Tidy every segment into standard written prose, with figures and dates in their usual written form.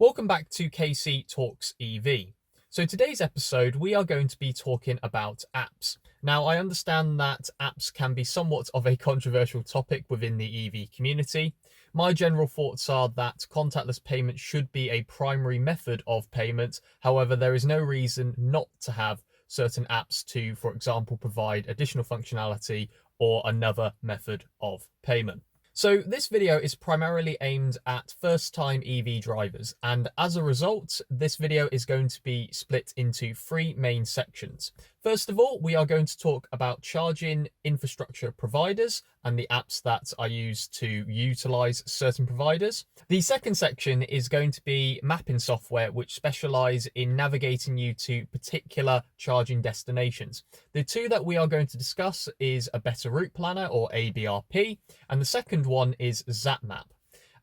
Welcome back to KC Talks EV. So today's episode, we are going to be talking about apps. Now, I understand that apps can be somewhat of a controversial topic within the EV community. My general thoughts are that contactless payment should be a primary method of payment. However, there is no reason not to have certain apps to, for example, provide additional functionality or another method of payment. So this video is primarily aimed at first-time EV drivers, and as a result, this video is going to be split into three main sections. First of all, we are going to talk about charging infrastructure providers and the apps that are used to utilize certain providers. The second section is going to be mapping software which specialize in navigating you to particular charging destinations. The two that we are going to discuss is a better route planner, or ABRP, and the second one is Zap-Map.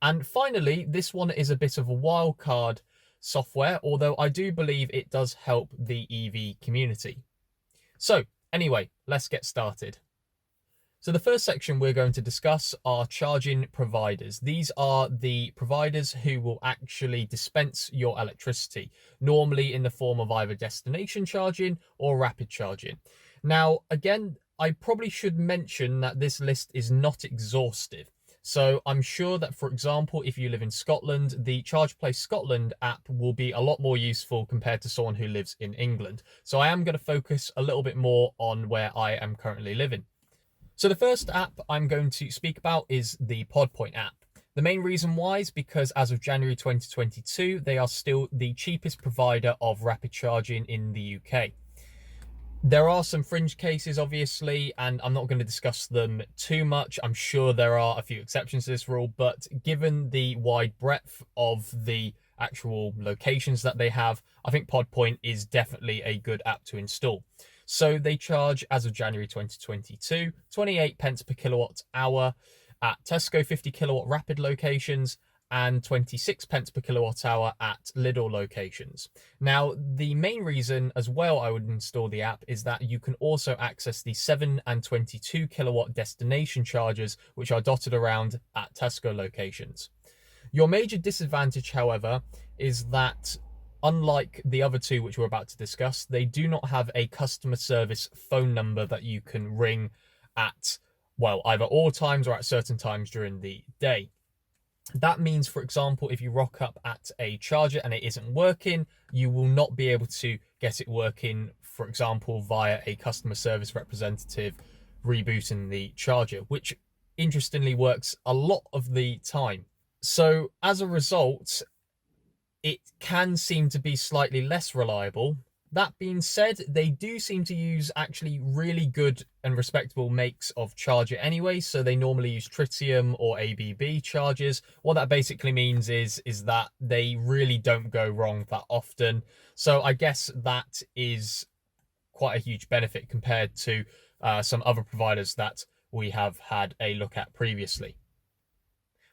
And finally, this one is a bit of a wildcard software, although I do believe it does help the EV community. So anyway, let's get started. So the first section we're going to discuss are charging providers. These are the providers who will actually dispense your electricity, normally in the form of either destination charging or rapid charging. Now, again, I probably should mention that this list is not exhaustive. So I'm sure that, for example, if you live in Scotland, the Charge Place Scotland app will be a lot more useful compared to someone who lives in England. So I am going to focus a little bit more on where I am currently living. So the first app I'm going to speak about is the PodPoint app. The main reason why is because as of January 2022, they are still the cheapest provider of rapid charging in the UK. There are some fringe cases, obviously, and I'm not going to discuss them too much. I'm sure there are a few exceptions to this rule, but given the wide breadth of the actual locations that they have, I think PodPoint is definitely a good app to install. So they charge, as of January 2022, 28 pence per kilowatt hour at Tesco 50 kilowatt rapid locations and 26 pence per kilowatt hour at Lidl locations. Now, the main reason as well I would install the app is that you can also access the 7 and 22 kilowatt destination chargers, which are dotted around at Tesco locations. Your major disadvantage, however, is that unlike the other two which we're about to discuss, they do not have a customer service phone number that you can ring at, well, either all times or at certain times during the day. That means, for example, if you rock up at a charger and it isn't working, you will not be able to get it working, for example, via a customer service representative rebooting the charger, which interestingly works a lot of the time. So as a result, it can seem to be slightly less reliable. That being said, they do seem to use actually really good and respectable makes of charger anyway. So they normally use tritium or ABB chargers. What that basically means is that they really don't go wrong that often. So I guess that is quite a huge benefit compared to some other providers that we have had a look at previously.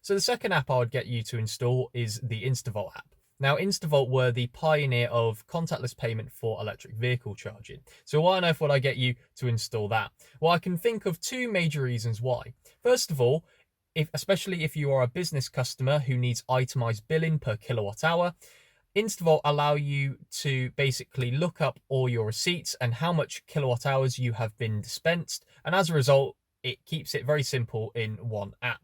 So the second app I would get you to install is the InstaVolt app. Now, InstaVolt were the pioneer of contactless payment for electric vehicle charging. So why on earth would I get you to install that? Well, I can think of two major reasons why. First of all, especially if you are a business customer who needs itemized billing per kilowatt hour, InstaVolt allow you to basically look up all your receipts and how much kilowatt hours you have been dispensed. And as a result, it keeps it very simple in one app.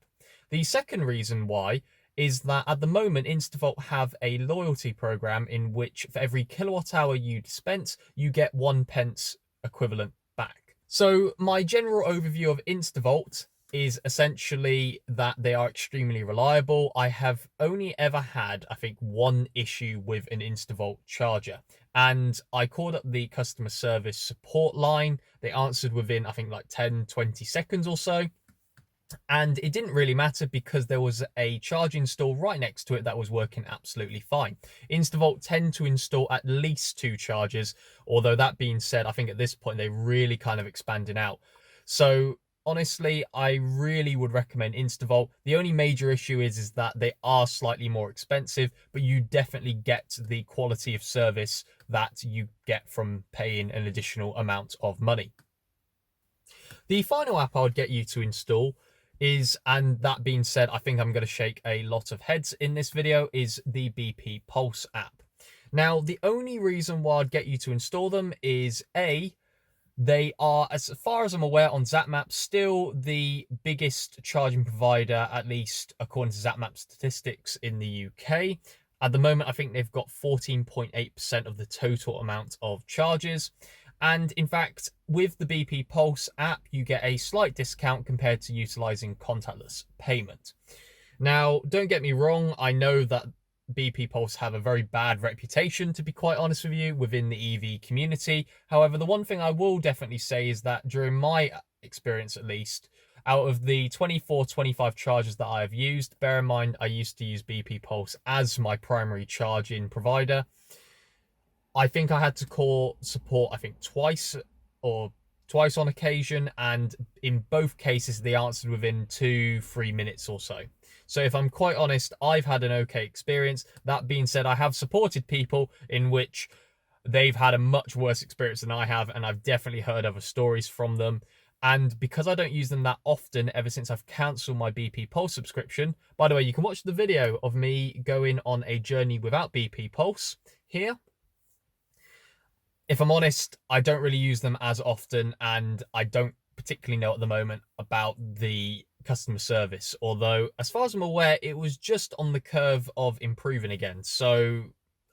The second reason why is that at the moment, InstaVolt have a loyalty program in which for every kilowatt hour you dispense, you get 1 pence equivalent back. So my general overview of InstaVolt is essentially that they are extremely reliable. I have only ever had, I think, one issue with an InstaVolt charger, and I called up the customer service support line. They answered within, I think, like 10-20 seconds or so. And it didn't really matter because there was a charge install right next to it that was working absolutely fine. InstaVolt tend to install at least 2 chargers, although that being said, I think at this point they're really kind of expanding out. So honestly, I really would recommend InstaVolt. The only major issue is that they are slightly more expensive, but you definitely get the quality of service that you get from paying an additional amount of money. The final app I would get you to install is, and that being said, I think I'm going to shake a lot of heads in this video, is the BP Pulse app. Now, the only reason why I'd get you to install them is A, they are, as far as I'm aware, on Zap-Map, still the biggest charging provider, at least according to Zap-Map statistics in the UK. At the moment, I think they've got 14.8% of the total amount of charges. And in fact, with the BP Pulse app, you get a slight discount compared to utilizing contactless payment. Now, don't get me wrong, I know that BP Pulse have a very bad reputation, to be quite honest with you, within the EV community. However, the one thing I will definitely say is that during my experience, at least, out of the 25 chargers that I have used, bear in mind I used to use BP Pulse as my primary charging provider, I think I had to call support, I think twice on occasion, and in both cases they answered within 2-3 minutes or so. So if I'm quite honest, I've had an okay experience. That being said, I have supported people in which they've had a much worse experience than I have, and I've definitely heard other stories from them. And because I don't use them that often, ever since I've cancelled my BP Pulse subscription, by the way, you can watch the video of me going on a journey without BP Pulse here. If I'm honest, I don't really use them as often, and I don't particularly know at the moment about the customer service, although as far as I'm aware, it was just on the curve of improving again, so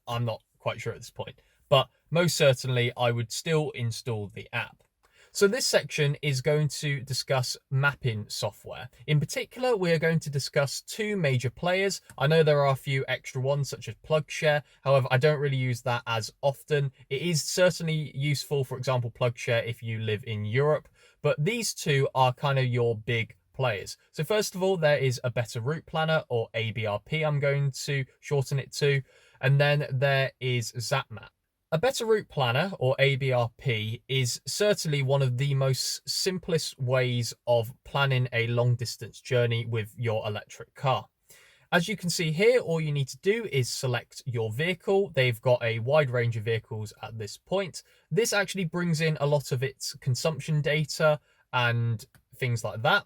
I'm not quite sure at this point. But most certainly, I would still install the app. So this section is going to discuss mapping software. In particular, we are going to discuss two major players. I know there are a few extra ones such as PlugShare. However, I don't really use that as often. It is certainly useful, for example, PlugShare if you live in Europe, but these two are kind of your big players. So first of all, there is a Better Route Planner, or ABRP, I'm going to shorten it to, and then there is Zap-Map. A Better Route Planner, or ABRP, is certainly one of the most simplest ways of planning a long distance journey with your electric car. As you can see here, all you need to do is select your vehicle. They've got a wide range of vehicles at this point. This actually brings in a lot of its consumption data and things like that.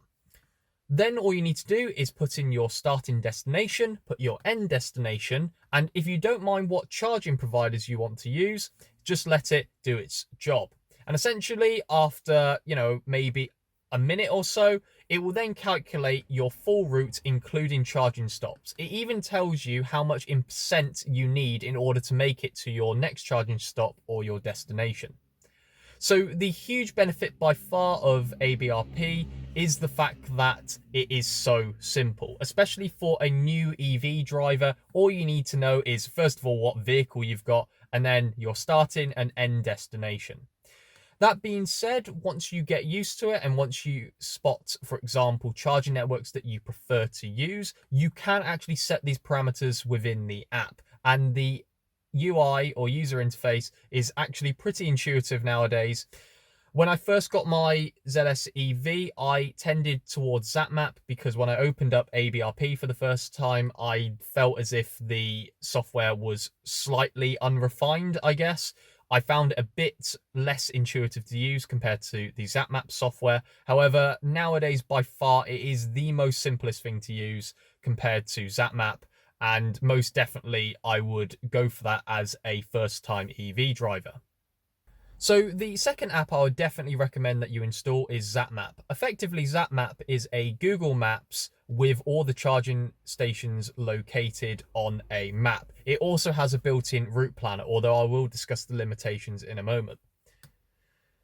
Then all you need to do is put in your starting destination, put your end destination, and if you don't mind what charging providers you want to use, just let it do its job. And essentially, after, maybe a minute or so, it will then calculate your full route, including charging stops. It even tells you how much in percent you need in order to make it to your next charging stop or your destination. So the huge benefit by far of ABRP is the fact that it is so simple, especially for a new EV driver. All you need to know is, first of all, what vehicle you've got, and then your starting and end destination. That being said, once you get used to it and once you spot, for example, charging networks that you prefer to use, you can actually set these parameters within the app, and the UI, or user interface, is actually pretty intuitive nowadays. When I first got my ZS EV, I tended towards Zap-Map because when I opened up ABRP for the first time, I felt as if the software was slightly unrefined, I guess. I found it a bit less intuitive to use compared to the Zap-Map software. However, nowadays, by far, it is the most simplest thing to use compared to Zap-Map. And most definitely, I would go for that as a first-time EV driver. So the second app I would definitely recommend that you install is Zap-Map. Effectively, Zap-Map is a Google Maps with all the charging stations located on a map. It also has a built-in route planner, although I will discuss the limitations in a moment.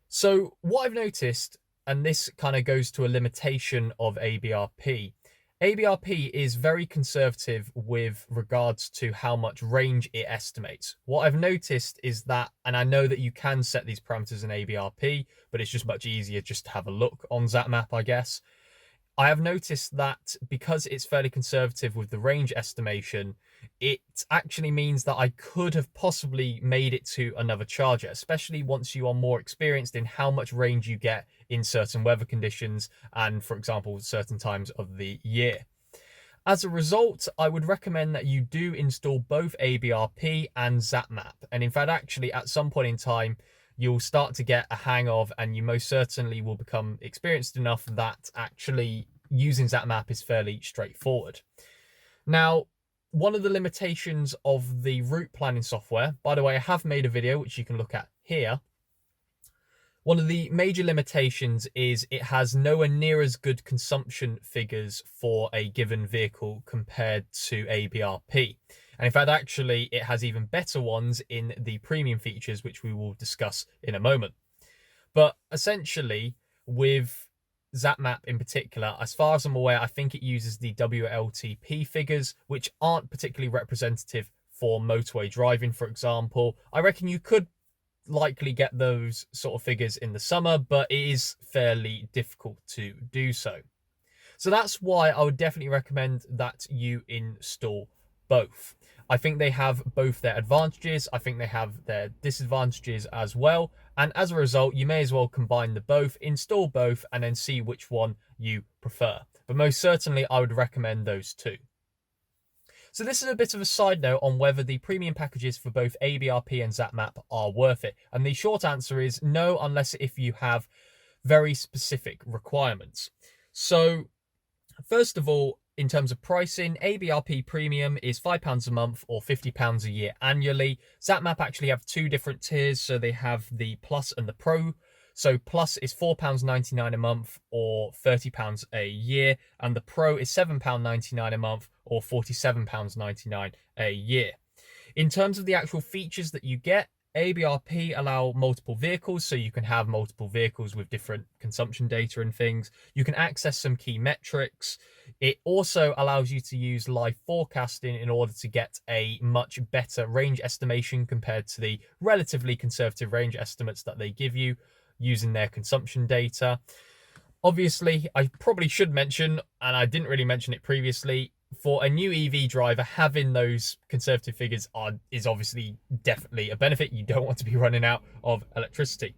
So what I've noticed, and this kind of goes to a limitation of ABRP, ABRP is very conservative with regards to how much range it estimates. What I've noticed is that, and I know that you can set these parameters in ABRP, but it's just much easier just to have a look on Zap-Map, I guess. I have noticed that because it's fairly conservative with the range estimation, it actually means that I could have possibly made it to another charger, especially once you are more experienced in how much range you get in certain weather conditions and, for example, certain times of the year. As a result, I would recommend that you do install both ABRP and Zap-Map. And in fact, actually, at some point in time, you'll start to get a hang of, and you most certainly will become experienced enough that actually using Zap-Map is fairly straightforward. Now, one of the limitations of the route planning software, by the way, I have made a video which you can look at here. One of the major limitations is it has nowhere near as good consumption figures for a given vehicle compared to ABRP. And in fact, actually, it has even better ones in the premium features, which we will discuss in a moment. But essentially, with Zap-Map in particular, as far as I'm aware, I think it uses the WLTP figures, which aren't particularly representative for motorway driving, for example. I reckon you could likely get those sort of figures in the summer, but it is fairly difficult to do so. So that's why I would definitely recommend that you install both. I think they have both their advantages. I think they have their disadvantages as well. And as a result, you may as well combine the both, install both, and then see which one you prefer. But most certainly, I would recommend those two. So this is a bit of a side note on whether the premium packages for both ABRP and Zap-Map are worth it. And the short answer is no, unless if you have very specific requirements. So first of all, in terms of pricing, ABRP Premium is £5 a month or £50 a year annually. Zap-Map actually have two different tiers, so they have the Plus and the Pro. So Plus is £4.99 a month or £30 a year, and the Pro is £7.99 a month or £47.99 a year. In terms of the actual features that you get, ABRP allow multiple vehicles, so you can have multiple vehicles with different consumption data and things. You can access some key metrics. It also allows you to use live forecasting in order to get a much better range estimation compared to the relatively conservative range estimates that they give you using their consumption data. Obviously, I probably should mention, and I didn't really mention it previously, for a new EV driver, having those conservative figures is obviously definitely a benefit. You don't want to be running out of electricity.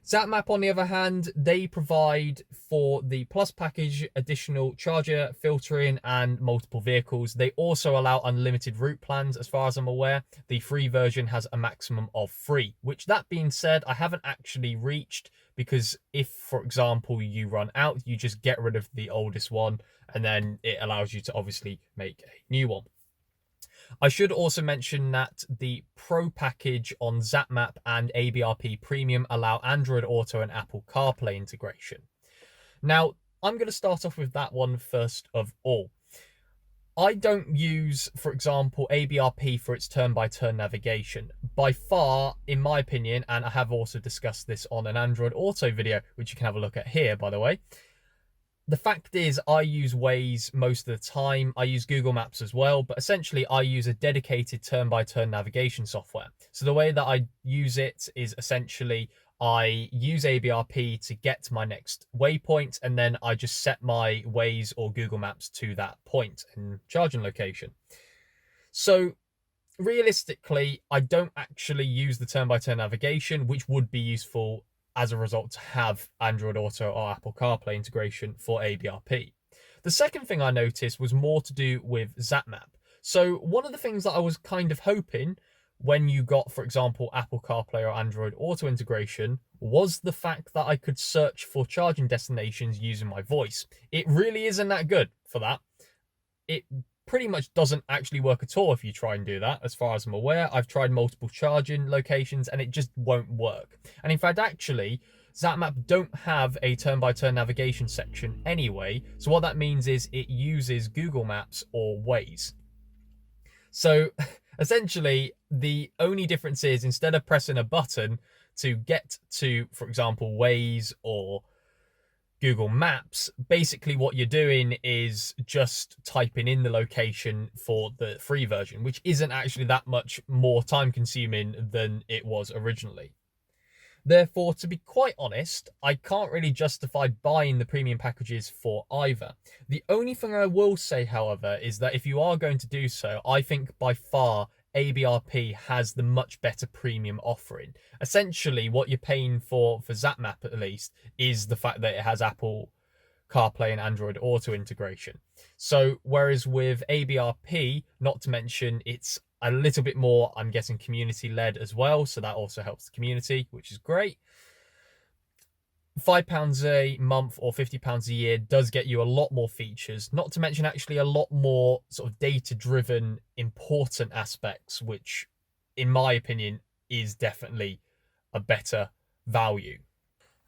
Zap-Map, on the other hand, they provide for the Plus package additional charger filtering and multiple vehicles. They also allow unlimited route plans, as far as I'm aware. The free version has a maximum of 3, which, that being said, I haven't actually reached, because if, for example, you run out, you just get rid of the oldest one, and then it allows you to obviously make a new one. I should also mention that the Pro package on Zap-Map and ABRP Premium allow Android Auto and Apple CarPlay integration. Now, I'm going to start off with that one first of all. I don't use, for example, ABRP for its turn-by-turn navigation. By far, in my opinion, and I have also discussed this on an Android Auto video, which you can have a look at here, by the way. The fact is, I use Waze most of the time. I use Google Maps as well, but essentially I use a dedicated turn-by-turn navigation software. So the way that I use it is essentially I use ABRP to get to my next waypoint, and then I just set my Waze or Google Maps to that point and charging location. So realistically, I don't actually use the turn-by-turn navigation, which would be useful as a result to have Android Auto or Apple CarPlay integration for ABRP. The second thing I noticed was more to do with Zap-Map. So one of the things that I was kind of hoping when you got, for example, Apple CarPlay or Android Auto integration was the fact that I could search for charging destinations using my voice. It really isn't that good for that. It pretty much doesn't actually work at all if you try and do that, as far as I'm aware. I've tried multiple charging locations and it just won't work. And in fact, actually, Zap-Map don't have a turn-by-turn navigation section anyway. So what that means is it uses Google Maps or Waze. So essentially, the only difference is instead of pressing a button to get to, for example, Waze or Google Maps, basically what you're doing is just typing in the location for the free version, which isn't actually that much more time consuming than it was originally. Therefore, to be quite honest, I can't really justify buying the premium packages for either. The only thing I will say, however, is that if you are going to do so, I think by far ABRP has the much better premium offering. Essentially, what you're paying for Zap-Map at least is the fact that it has Apple CarPlay and Android Auto integration. So whereas with ABRP, not to mention it's a little bit more, I'm guessing, community led as well, so that also helps the community, which is great. £5 a month or £50 a year does get you a lot more features, not to mention actually a lot more sort of data-driven, important aspects, which, in my opinion, is definitely a better value.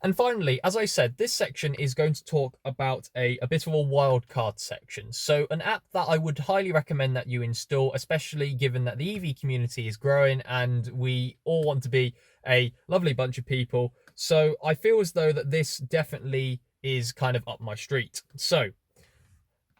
And finally, as I said, this section is going to talk about a bit of a wildcard section. So an app that I would highly recommend that you install, especially given that the EV community is growing and we all want to be a lovely bunch of people. So I feel as though that this definitely is kind of up my street. So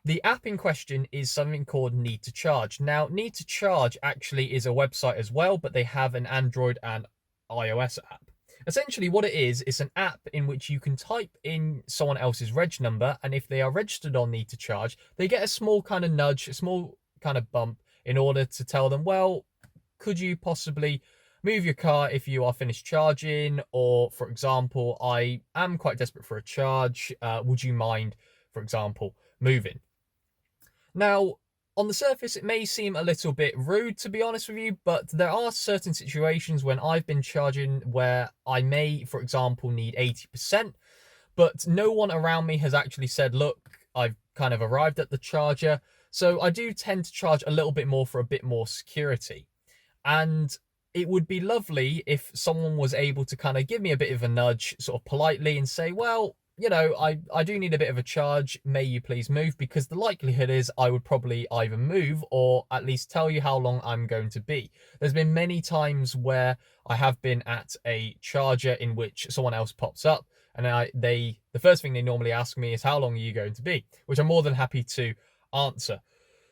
the app in question is something called Need to Charge. Now, Need to Charge actually is a website as well, but they have an Android and iOS app. Essentially what it is an app in which you can type in someone else's reg number, and if they are registered on Need to Charge, they get a small kind of nudge, a small kind of bump in order to tell them, well, could you possibly move your car if you are finished charging? Or, for example, I am quite desperate for a charge. Would you mind, for example, moving? Now, on the surface, it may seem a little bit rude, to be honest with you, but there are certain situations when I've been charging where I may, for example, need 80%, but no one around me has actually said, look, I've kind of arrived at the charger. So I do tend to charge a little bit more for a bit more security. And it would be lovely if someone was able to kind of give me a bit of a nudge, sort of politely, and say, well, you know, I do need a bit of a charge. May you please move? Because the likelihood is I would probably either move or at least tell you how long I'm going to be. There's been many times where I have been at a charger in which someone else pops up, and the first thing they normally ask me is, how long are you going to be? Which I'm more than happy to answer.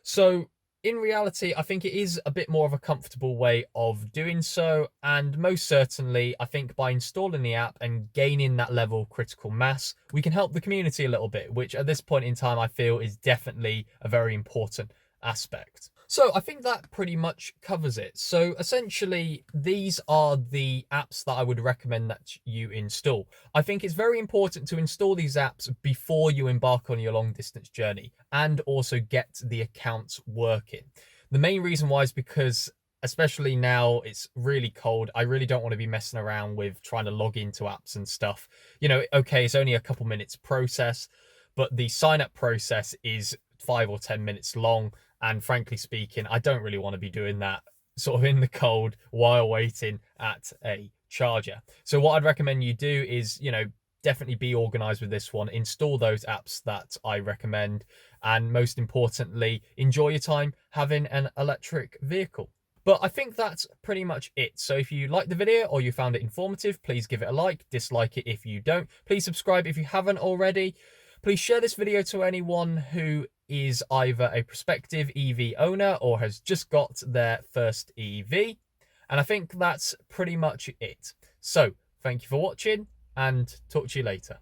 So in reality, I think it is a bit more of a comfortable way of doing so, and most certainly, I think by installing the app and gaining that level of critical mass, we can help the community a little bit, which at this point in time, I feel is definitely a very important aspect. So I think that pretty much covers it. So essentially, these are the apps that I would recommend that you install. I think it's very important to install these apps before you embark on your long distance journey and also get the accounts working. The main reason why is because, especially now it's really cold, I really don't want to be messing around with trying to log into apps and stuff. You know, okay, it's only a couple minutes process, but the sign up process is 5 or 10 minutes long. And frankly speaking, I don't really want to be doing that sort of in the cold while waiting at a charger. So what I'd recommend you do is, you know, definitely be organized with this one. Install those apps that I recommend. And most importantly, enjoy your time having an electric vehicle. But I think that's pretty much it. So if you liked the video or you found it informative, please give it a like, dislike it if you don't. Please subscribe if you haven't already. Please share this video to anyone who is either a prospective EV owner or has just got their first EV. And I think that's pretty much it. So thank you for watching and talk to you later.